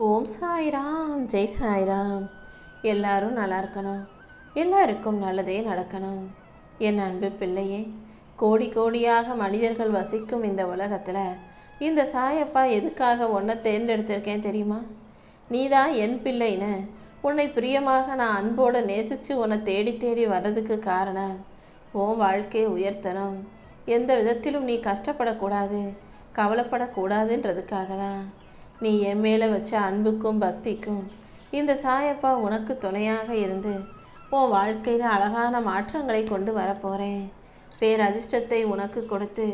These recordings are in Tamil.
ஓம் சாய்ராம், ஜெய் சாய்ராம். எல்லாரும் நல்லா இருக்கணும், எல்லாருக்கும் நல்லதே நடக்கணும். என் அன்பு பிள்ளையே, கோடி கோடியாக மனிதர்கள் வசிக்கும் இந்த உலகத்தில் இந்த சாயப்பா எதுக்காக உன்னை தேர்ந்தெடுத்திருக்கேன் தெரியுமா? நீதான் என் பிள்ளைன்னு உன்னை பிரியமாக நான் அன்போடு நேசித்து உன்னை தேடி தேடி வர்றதுக்கு காரணம் உன் வாழ்க்கையை உயர்த்தணும், எந்த விதத்திலும் நீ கஷ்டப்படக்கூடாது, கவலைப்படக்கூடாதுன்றதுக்காக தான். நீ என் மேலே வச்ச அன்புக்கும் பக்திக்கும் இந்த சாயப்பா உனக்கு துணையாக இருந்து உன் வாழ்க்கையில் அழகான மாற்றங்களை கொண்டு வரப்போகிறேன். பேரதிர்ஷ்டத்தை உனக்கு கொடுத்து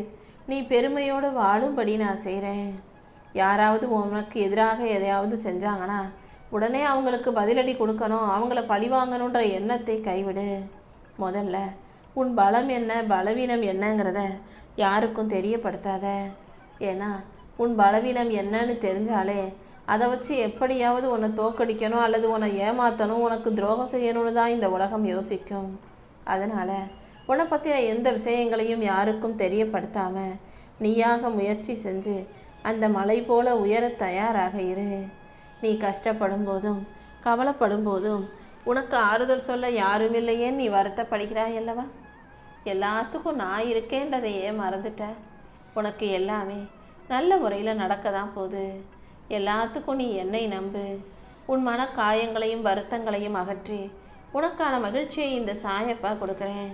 நீ பெருமையோடு வாழும்படி நான் செய்கிறேன். யாராவது உனக்கு எதிராக எதையாவது செஞ்சாங்கன்னா உடனே அவங்களுக்கு பதிலடி கொடுக்கணும், அவங்கள பழிவாங்கணுன்ற எண்ணத்தை கைவிடு. முதல்ல உன் பலம் என்ன, பலவீனம் என்னங்கிறத யாருக்கும் தெரியப்படுத்தாத. ஏன்னா உன் பலவீனம் என்னன்னு தெரிஞ்சாலே அதை வச்சு எப்படியாவது உன்னை தோக்கடிக்கணும் அல்லது உன்னை ஏமாற்றணும், உனக்கு துரோகம் செய்யணும்னு தான் இந்த உலகம் யோசிக்கும். அதனால் உன்னை பற்றின எந்த விஷயங்களையும் யாருக்கும் தெரியப்படுத்தாமல் நீயாக முயற்சி செஞ்சு அந்த மலை போல உயர தயாராக இரு. நீ கஷ்டப்படும் போதும் கவலைப்படும் போதும் உனக்கு ஆறுதல் சொல்ல யாரும் இல்லையேன்னு நீ வருத்தப்படுகிறாய் அல்லவா? எல்லாத்துக்கும் நான் இருக்கேன்றதையே மறந்துட்ட. உனக்கு எல்லாமே நல்ல முறையில் நடக்க தான் போகுது. எல்லாத்துக்கும் நீ என்னை நம்பு. உன் மன காயங்களையும் வருத்தங்களையும் அகற்றி உனக்கான மகிழ்ச்சியை இந்த சாயப்பா கொடுக்குறேன்.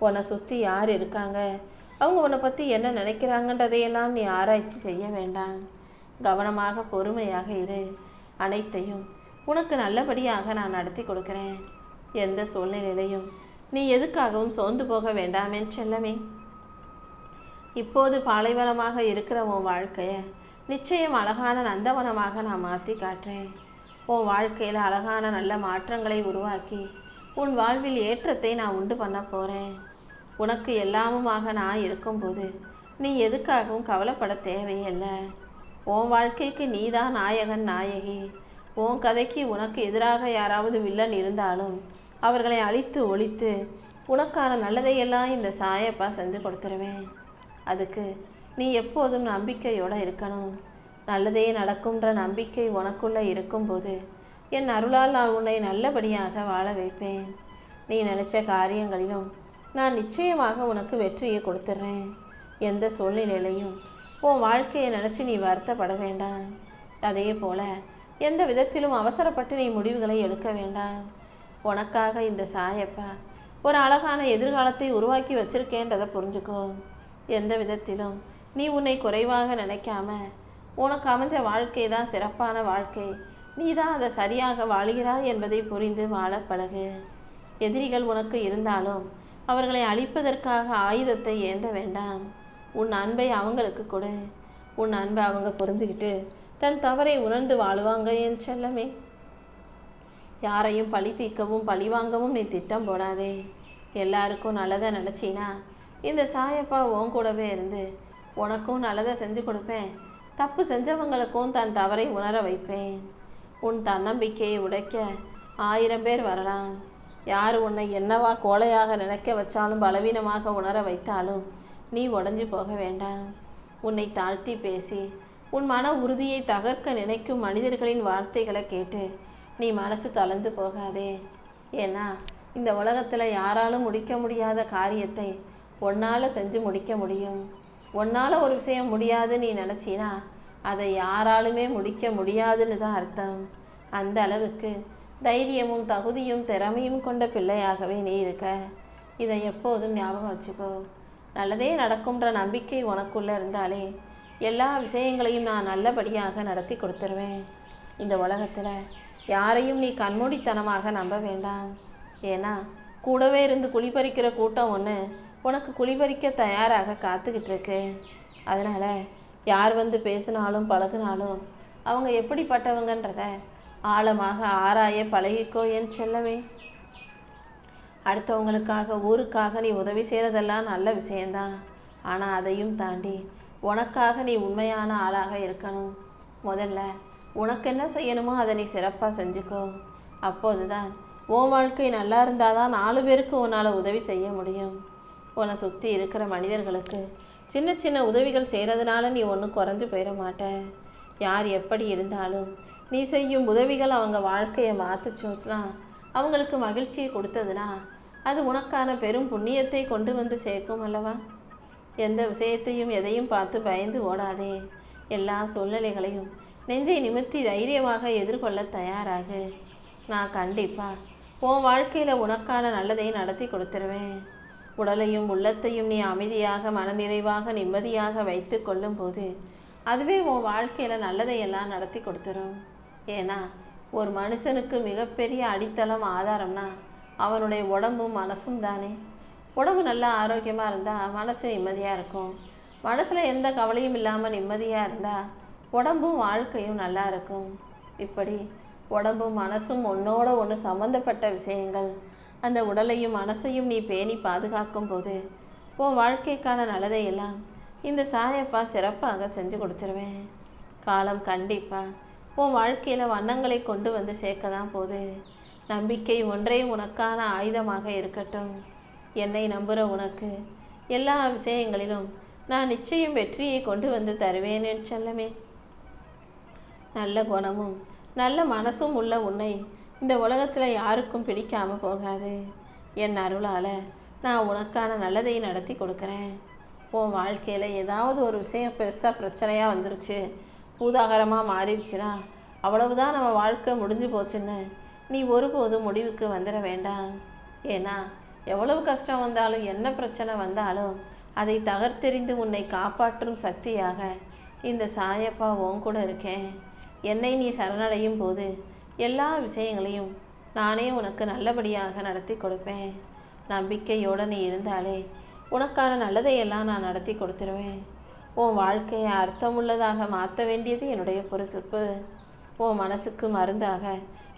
உன்னை சுற்றி யார் இருக்காங்க, அவங்க உன்னை பற்றி என்ன நினைக்கிறாங்கன்றதையெல்லாம் நீ ஆராய்ச்சி செய்ய வேண்டாம். கவனமாக பொறுமையாக இரு. அனைத்தையும் உனக்கு நல்லபடியாக நான் நடத்தி கொடுக்குறேன். எந்த சூழ்நிலையிலையும் நீ எதுக்காகவும் சோர்ந்து போக வேண்டாமே செல்லமே. இப்போது பாலைவனமாக இருக்கிற உன் வாழ்க்கையை நிச்சயம் அழகான நந்தவனமாக நான் மாற்றி காட்டுறேன். உன் வாழ்க்கையில் அழகான நல்ல மாற்றங்களை உருவாக்கி உன் வாழ்வில் ஏற்றத்தை நான் உண்டு பண்ண போகிறேன். உனக்கு எல்லாமுமாக நான் இருக்கும்போது நீ எதுக்காகவும் கவலைப்பட தேவையில்லை. உன் வாழ்க்கைக்கு நீ தான் நாயகன், நாயகி. உன் கதைக்கு உனக்கு எதிராக யாராவது வில்லன் இருந்தாலும் அவர்களை அழித்து ஒழித்து உனக்கான நல்லதையெல்லாம் இந்த சாயப்பா செஞ்சு கொடுத்துருவேன். அதுக்கு நீ எப்போதும் நம்பிக்கையோடு இருக்கணும். நல்லதே நடக்கும்ன்ற நம்பிக்கை உனக்குள்ளே இருக்கும்போது என் அருளால் நான் உன்னை நல்லபடியாக வாழ வைப்பேன். நீ நினச்ச காரியங்களிலும் நான் நிச்சயமாக உனக்கு வெற்றியை கொடுத்துட்றேன். எந்த சூழ்நிலையிலையும் உன் வாழ்க்கையை நினச்சி நீ வருத்தப்பட வேண்டாம். அதே போல் எந்த விதத்திலும் அவசரப்பட்டு நீ முடிவுகளை எடுக்க வேண்டாம். உனக்காக இந்த சாயப்பா ஒரு அழகான எதிர்காலத்தை உருவாக்கி வச்சிருக்கேன்றதை புரிஞ்சுக்கோ. எந்த விதத்திலும் நீ உன்னை குறைவாக நினைக்காம உனக்கு அமைஞ்ச வாழ்க்கை தான் சிறப்பான வாழ்க்கை, நீ தான் அதை சரியாக வாழ்கிறாய் என்பதை புரிந்து வாழ பழகு. எதிரிகள் உனக்கு இருந்தாலும் அவர்களை அழிப்பதற்காக ஆயுதத்தை ஏந்த வேண்டாம். உன் அன்பை அவங்களுக்கு கொடு. உன் அன்பை அவங்க புரிஞ்சுக்கிட்டு தன் தவறை உணர்ந்து வாழுவாங்க என் செல்லமே. யாரையும் பழி தீர்க்கவும் பழி வாங்கவும் நீ திட்டம் போடாதே. எல்லாருக்கும் நல்லதை நினச்சினா இந்த சாயப்பா உன் கூடவே இருந்து உனக்கும் நல்லதை செஞ்சு கொடுப்பேன். தப்பு செஞ்சவங்களுக்கும் தன் தவறை உணர வைப்பேன். உன் தன்னம்பிக்கையை உடைக்க 1000 பேர் வரலாம். யார் உன்னை என்னவா கோழையாக நினைக்க வச்சாலும் பலவீனமாக உணர வைத்தாலும் நீ உடஞ்சி போக வேண்டாம். உன்னை தாழ்த்தி பேசி உன் மன உறுதியை தகர்க்க நினைக்கும் மனிதர்களின் வார்த்தைகளை கேட்டு நீ மனசு தளர்ந்து போகாதே. ஏன்னா இந்த உலகத்தில் யாராலும் முடிக்க முடியாத காரியத்தை உன்னால் செஞ்சு முடிக்க முடியும். உன்னால் ஒரு விஷயம் முடியாது நீ நினச்சினா அதை யாராலுமே முடிக்க முடியாதுன்னு தான் அர்த்தம். அந்த அளவுக்கு தைரியமும் தகுதியும் திறமையும் கொண்ட பிள்ளையாகவே நீ இருக்க. இதை எப்போதும் ஞாபகம் வச்சுக்கோ. நல்லதே நடக்கும்ன்ற நம்பிக்கை உனக்குள்ளே இருந்தாலே எல்லா விஷயங்களையும் நான் நல்லபடியாக நடத்தி கொடுத்துருவேன். இந்த உலகத்தில் யாரையும் நீ கண்மூடித்தனமாக நம்ப வேண்டாம். ஏன்னா கூடவே இருந்து குழிபறிக்கிற கூட்டம் ஒன்று உனக்கு குழிபறிக்க தயாராக காத்துக்கிட்டு இருக்கு. அதனால் யார் வந்து பேசினாலும் பழகினாலும் அவங்க எப்படிப்பட்டவங்கன்றத ஆழமாக ஆராய பழகிக்கோ என் செல்லமே. அடுத்தவங்களுக்காக ஊருக்காக நீ உதவி செய்கிறதெல்லாம் நல்ல விஷயந்தான். ஆனால் அதையும் தாண்டி உனக்காக நீ உண்மையான ஆளாக இருக்கணும். முதல்ல உனக்கு என்ன செய்யணுமோ அதை நீ சிறப்பாக செஞ்சுக்கோ. அப்போது தான் உன் வாழ்க்கை நல்லா இருந்தால் தான் 4 பேருக்கு உன்னால் உதவி செய்ய முடியும். உன்னை சுற்றி இருக்கிற மனிதர்களுக்கு சின்ன சின்ன உதவிகள் செய்கிறதுனால நீ ஒன்றும் குறைஞ்சு போயிட மாட்ட. யார் எப்படி இருந்தாலும் நீ செய்யும் உதவிகள் அவங்க வாழ்க்கையை மாற்றுச்சுனா, அவங்களுக்கு மகிழ்ச்சியை கொடுத்ததுனா, அது உனக்கான பெரும் புண்ணியத்தை கொண்டு வந்து சேர்க்கும் அல்லவா? எந்த விஷயத்தையும் எதையும் பார்த்து பயந்து ஓடாதே. எல்லா சூழ்நிலைகளையும் நெஞ்சை நிமிர்த்தி தைரியமாக எதிர்கொள்ள தயாராக. நான் கண்டிப்பா உன் வாழ்க்கையில் உனக்கான நல்லதை நடத்தி கொடுத்துருவேன். உடலையும் உள்ளத்தையும் நீ அமைதியாக மனநிறைவாக நிம்மதியாக வைத்து கொள்ளும் போது அதுவே உன் வாழ்க்கையில் நல்லதையெல்லாம் நடத்தி கொடுத்துரும். ஏன்னா ஒரு மனுஷனுக்கு மிகப்பெரிய அடித்தளம் ஆதாரம்னா அவனுடைய உடம்பும் மனசும் தானே. உடம்பு நல்லா ஆரோக்கியமாக இருந்தால் மனசு நிம்மதியாக இருக்கும். மனசில் எந்த கவலையும் இல்லாமல் நிம்மதியாக இருந்தால் உடம்பும் வாழ்க்கையும் நல்லா இருக்கும். இப்படி உடம்பும் மனசும் ஒன்றோட ஒன்று சம்மந்தப்பட்ட விஷயங்கள். அந்த உடலையும் மனசையும் நீ பேணி பாதுகாக்கும் போது உன் வாழ்க்கைக்கான நல்லதையெல்லாம் இந்த சாயப்பா சிறப்பாக செஞ்சு கொடுத்துருவேன். காலம் கண்டிப்பாக உன் வாழ்க்கையில் வண்ணங்களை கொண்டு வந்து சேர்க்க தான் போகுது. நம்பிக்கை ஒன்றே உனக்கான ஆயுதமாக இருக்கட்டும். என்னை நம்புகிற உனக்கு எல்லா விஷயங்களிலும் நான் நிச்சயம் வெற்றியை கொண்டு வந்து தருவேன் என் செல்லமே. நல்ல குணமும் நல்ல மனசும் உள்ள உன்னை இந்த உலகத்தில் யாருக்கும் பிடிக்காம போகாது. என் அருளால் நான் உனக்கான நல்லதை நடத்தி கொடுக்குறேன். உன் வாழ்க்கையில் ஏதாவது ஒரு விஷயம் பெருசாக பிரச்சனையாக வந்துருச்சு, பூதாகரமாக மாறிடுச்சுன்னா அவ்வளவுதான் நம்ம வாழ்க்கை முடிஞ்சு போச்சுன்னு நீ ஒருபோதும் முடிவுக்கு வந்துட வேண்டாம். ஏன்னா எவ்வளவு கஷ்டம் வந்தாலும் என்ன பிரச்சனை வந்தாலும் அதை தகர்த்தெறிந்து உன்னை காப்பாற்றும் சக்தியாக இந்த சாயப்பா உன் கூட இருக்கேன். என்னை நீ சரணடையும் போது எல்லா விஷயங்களையும் நானே உனக்கு நல்லபடியாக நடத்தி கொடுப்பேன். நம்பிக்கையோடு நீ இருந்தாலே உனக்கான நல்லதையெல்லாம் நான் நடத்தி கொடுத்துருவேன். உன் வாழ்க்கையை அர்த்தமுள்ளதாக மாற்ற வேண்டியது என்னுடைய பொறுப்பு. உன் மனசுக்கு மருந்தாக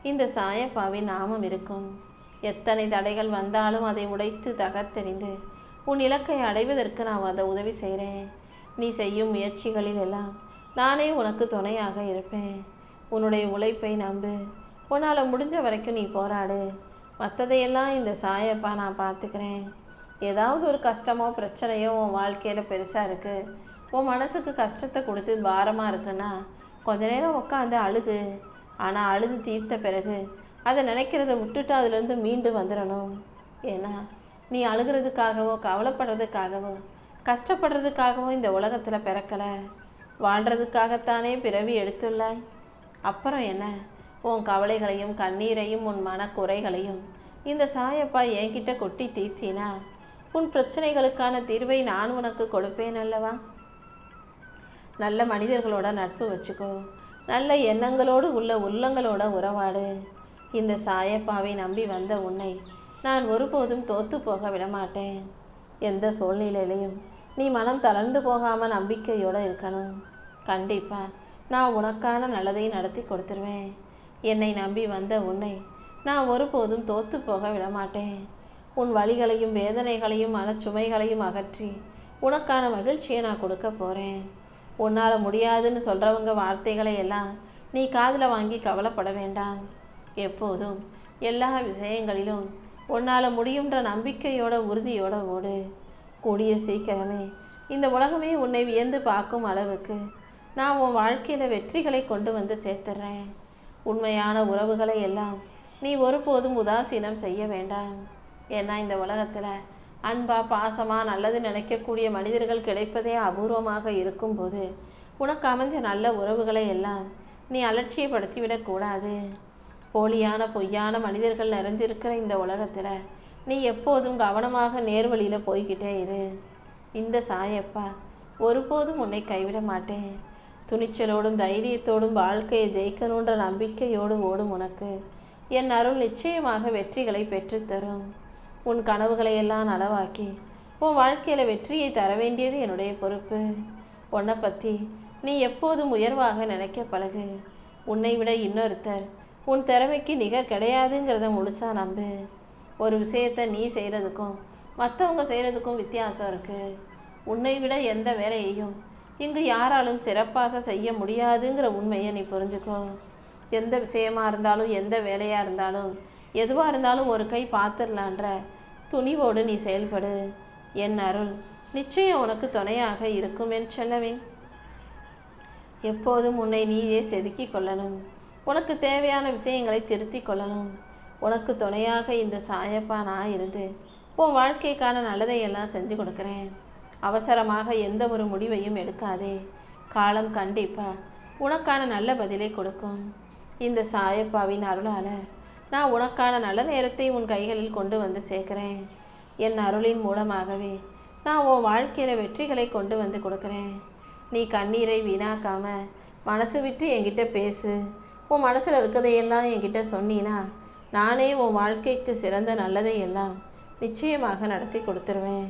இந்த சாயப்பாவின் நாமம் இருக்கும். எத்தனை தடைகள் வந்தாலும் அதை உடைத்து தகர்த்தெறிந்து உன் இலக்கை அடைவதற்கு நான் அதை உதவி செய்கிறேன். நீ செய்யும் முயற்சிகளில் எல்லாம் நானே உனக்கு துணையாக இருப்பேன். உன்னுடைய உழைப்பை நம்பு. உன்னால் முடிஞ்ச வரைக்கும் நீ போராடு. மற்றதையெல்லாம் இந்த சாயப்பா நான் பார்த்துக்கிறேன். ஏதாவது ஒரு கஷ்டமோ பிரச்சனையோ உன் வாழ்க்கையில் பெருசாக இருக்குது, உன் மனசுக்கு கஷ்டத்தை கொடுத்து பாரமாக இருக்குன்னா கொஞ்ச நேரம் உட்காந்து அழுகு. ஆனால் அழுது தீர்த்த பிறகு அதை நினைக்கிறத விட்டுட்டு அதுலேருந்து மீண்டு வந்துடணும். ஏன்னா நீ அழுகிறதுக்காகவோ கவலைப்படுறதுக்காகவோ கஷ்டப்படுறதுக்காகவோ இந்த உலகத்தில் பிறக்கலை, வாழ்கிறதுக்காகத்தானே பிறவி எடுத்துள்ளாய். அப்புறம் என்ன, உன் கவலைகளையும் கண்ணீரையும் உன் மனக்குறைகளையும் இந்த சாயப்பா என்கிட்ட கொட்டி தீர்த்தினா உன் பிரச்சனைகளுக்கான தீர்வை நான் உனக்கு கொடுப்பேன் அல்லவா? நல்ல மனிதர்களோட நட்பு வச்சுக்கோ. நல்ல எண்ணங்களோடு உள்ள உள்ளங்களோட உறவாடு. இந்த சாயப்பாவை நம்பி வந்த உன்னை நான் ஒருபோதும் தோத்து போக விடமாட்டேன். எந்த சூழ்நிலையிலையும் நீ மனம் தளர்ந்து போகாமல் நம்பிக்கையோடு இருக்கணும். கண்டிப்பா நான் உனக்கான நல்லதை நடத்தி கொடுத்துருவேன். என்னை நம்பி வந்த உன்னை நான் ஒருபோதும் தோத்து போக விடமாட்டேன். உன் வலிகளையும் வேதனைகளையும் மனச்சுமைகளையும் அகற்றி உனக்கான மகிழ்ச்சியை நான் கொடுக்க போகிறேன். உன்னால் முடியாதுன்னு சொல்கிறவங்க வார்த்தைகளை எல்லாம் நீ காதில் வாங்கி கவலைப்பட வேண்டாம். எப்போதும் எல்லா விஷயங்களிலும் உன்னால் முடியுன்ற நம்பிக்கையோட உறுதியோட ஓடு. கூடிய சீக்கிரமே இந்த உலகமே உன்னை வியந்து பார்க்கும் அளவுக்கு நான் உன் வாழ்க்கையில் வெற்றிகளை கொண்டு வந்து சேர்த்துறேன். உண்மையான உறவுகளை எல்லாம் நீ ஒருபோதும் உதாசீனம் செய்ய வேண்டாம். ஏன்னா இந்த உலகத்தில் அன்பா பாசமா நல்லது நினைக்கக்கூடிய மனிதர்கள் கிடைப்பதே அபூர்வமாக இருக்கும்போது உனக்கு அமைஞ்ச நல்ல உறவுகளை எல்லாம் நீ அலட்சியப்படுத்திவிடக்கூடாது. போலியான பொய்யான மனிதர்கள் நிறைஞ்சிருக்கிற இந்த உலகத்தில் நீ எப்போதும் கவனமாக நேர்வழியில் போய்கிட்டே இரு. இந்த சாயப்பா ஒருபோதும் உன்னை கைவிட மாட்டேன். துணிச்சலோடும் தைரியத்தோடும் வாழ்க்கையை ஜெயிக்கணுன்ற நம்பிக்கையோடு ஓடும் உனக்கு என் அருள் நிச்சயமாக வெற்றிகளை பெற்றுத்தரும். உன் கனவுகளை எல்லாம் நனவாக்கி உன் வாழ்க்கையில் வெற்றியை தர வேண்டியது என்னுடைய பொறுப்பு. உன்னை பற்றி நீ எப்போதும் உயர்வாக நினைக்க பழகு. உன்னை விட இன்னொருத்தர் உன் திறமைக்கு நிகர் கிடையாதுங்கிறத முழுசா நம்பு. ஒரு விஷயத்தை நீ செய்கிறதுக்கும் மற்றவங்க செய்கிறதுக்கும் வித்தியாசம் இருக்குது. உன்னை விட எந்த வேலையையும் இங்கு யாராலும் சிறப்பாக செய்ய முடியாதுங்கிற உண்மையை நீ புரிஞ்சுக்கோ. எந்த விஷயமா இருந்தாலும் எந்த வேலையாக இருந்தாலும் எதுவாக இருந்தாலும் ஒரு கை பார்த்துடலான்ற துணிவோடு நீ செயல்படு. என் அருள் நிச்சயம் உனக்கு துணையாக இருக்கும் என் செல்லவே. எப்போதும் உன்னை நீயே செதுக்கி கொள்ளணும். உனக்கு தேவையான விஷயங்களை திருத்தி கொள்ளணும். உனக்கு துணையாக இந்த சாயப்பா நான் இருந்து உன் வாழ்க்கைக்கான நல்லதையெல்லாம் செஞ்சு கொடுக்குறேன். அவசரமாக எந்த ஒரு முடிவையும் எடுக்காதே. காலம் கண்டிப்பா உனக்கான நல்ல பதிலை கொடுக்கும். இந்த சாயப்பாவின் அருளால நான் உனக்கான நல்ல நேரத்தை உன் கைகளில் கொண்டு வந்து சேர்க்கிறேன். என் அருளின் மூலமாகவே நான் உன் வாழ்க்கையில வெற்றிகளை கொண்டு வந்து கொடுக்குறேன். நீ கண்ணீரை வீணாக்காம மனசு விட்டு என்கிட்ட பேசு. உன் மனசுல இருக்கதையெல்லாம் என்கிட்ட சொன்னீனா நானே உன் வாழ்க்கைக்கு சிறந்த நல்லதை எல்லாம் நிச்சயமாக நடத்தி கொடுத்துருவேன்.